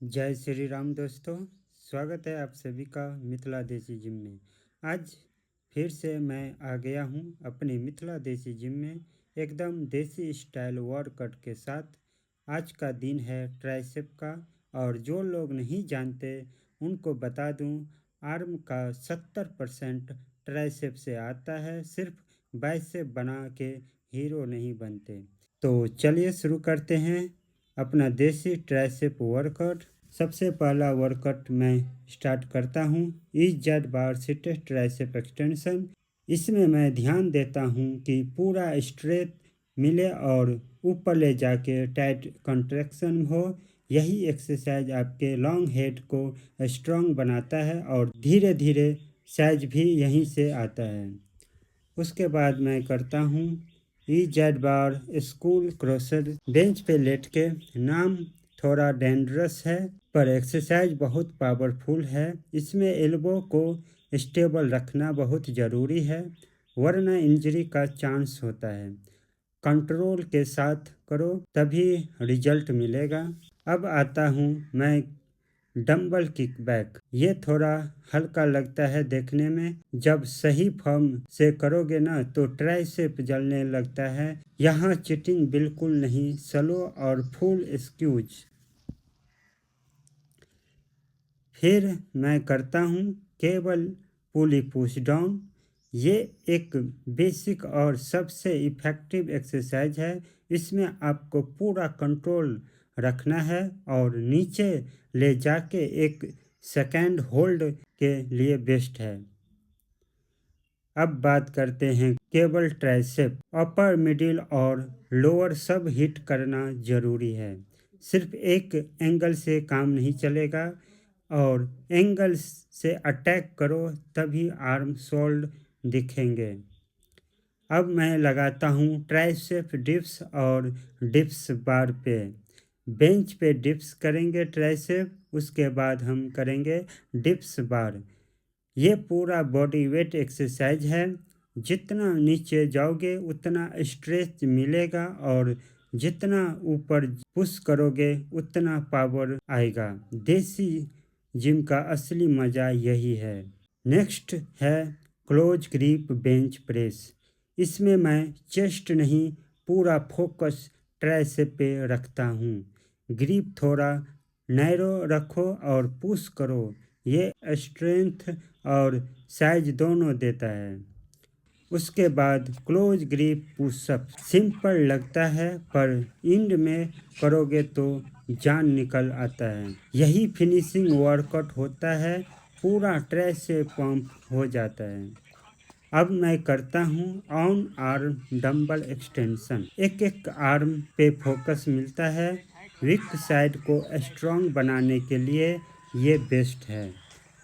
जय श्री राम दोस्तों। स्वागत है आप सभी का मिथिला देसी जिम में। आज फिर से मैं आ गया हूँ अपनी मिथिला देसी जिम में एकदम देसी स्टाइल वर्कआउट के साथ। आज का दिन है ट्राइसेप का, और जो लोग नहीं जानते उनको बता दूँ, आर्म का 70% ट्राइसेप से आता है। सिर्फ बाइसेप बना के हीरो नहीं बनते। तो चलिए शुरू करते हैं अपना देसी ट्राइसेप वर्कआउट। सबसे पहला वर्कआउट मैं स्टार्ट करता हूँ ईज जेड बार सिटेड ट्राइसेप एक्सटेंशन। इसमें मैं ध्यान देता हूँ कि पूरा स्ट्रेच मिले और ऊपर ले जाके टाइट कंट्रैक्शन हो। यही एक्सरसाइज आपके लॉन्ग हेड को स्ट्रॉन्ग बनाता है और धीरे धीरे साइज भी यहीं से आता है। उसके बाद मैं करता हूँ ई जेड बार स्कूल क्रोसेड बेंच पे लेट के। नाम थोड़ा डेंजरस है पर एक्सरसाइज बहुत पावरफुल है। इसमें एल्बो को स्टेबल रखना बहुत ज़रूरी है, वरना इंजरी का चांस होता है। कंट्रोल के साथ करो तभी रिजल्ट मिलेगा। अब आता हूँ मैं डंबल किक बैक। ये थोड़ा हल्का लगता है देखने में, जब सही फॉर्म से करोगे ना तो ट्राइसेप जलने लगता है। यहाँ चीटिंग बिल्कुल नहीं, स्लो और फुल स्क्यूज। फिर मैं करता हूँ केबल पुली पुश डाउन। ये एक बेसिक और सबसे इफ़ेक्टिव एक्सरसाइज है। इसमें आपको पूरा कंट्रोल रखना है और नीचे ले जाके एक सेकेंड होल्ड के लिए बेस्ट है। अब बात करते हैं केबल ट्राइसेप। अपर मिडिल और लोअर सब हिट करना ज़रूरी है। सिर्फ एक एंगल से काम नहीं चलेगा, और एंगल से अटैक करो तभी आर्म सोल्ड दिखेंगे। अब मैं लगाता हूँ ट्राइसेप डिप्स और डिप्स बार पे। बेंच पे डिप्स करेंगे ट्राइसेप, उसके बाद हम करेंगे डिप्स बार। ये पूरा बॉडी वेट एक्सरसाइज है। जितना नीचे जाओगे उतना स्ट्रेच मिलेगा, और जितना ऊपर पुश करोगे उतना पावर आएगा। देसी जिम का असली मज़ा यही है। नेक्स्ट है क्लोज ग्रिप बेंच प्रेस। इसमें मैं चेस्ट नहीं, पूरा फोकस ट्राइसेप पे रखता हूँ। ग्रिप थोड़ा नैरो रखो और पुश करो। ये स्ट्रेंथ और साइज दोनों देता है। उसके बाद क्लोज ग्रिप पुशअप। सिंपल लगता है पर एंड में करोगे तो जान निकल आता है। यही फिनिशिंग वर्कआउट होता है, पूरा ट्राइसेप पंप हो जाता है। अब मैं करता हूँ ऑन आर्म डंबल एक्सटेंशन। एक एक आर्म पे फोकस मिलता है। वीक साइड को स्ट्रॉन्ग बनाने के लिए ये बेस्ट है।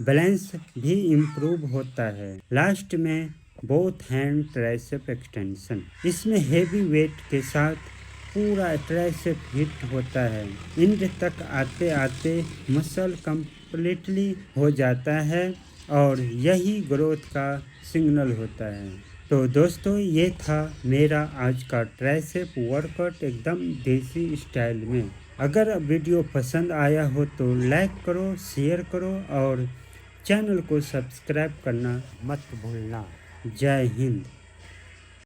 बैलेंस भी इम्प्रूव होता है। लास्ट में बोथ हैंड ट्राइसेप एक्सटेंशन। इसमें हेवी वेट के साथ पूरा ट्राइसेप हिट होता है। एंड तक आते आते मसल कंप्लीटली हो जाता है, और यही ग्रोथ का सिग्नल होता है। तो दोस्तों, ये था मेरा आज का ट्राइसेप वर्कआउट एकदम देसी स्टाइल में। अगर वीडियो पसंद आया हो तो लाइक करो, शेयर करो और चैनल को सब्सक्राइब करना मत भूलना। जय हिंद।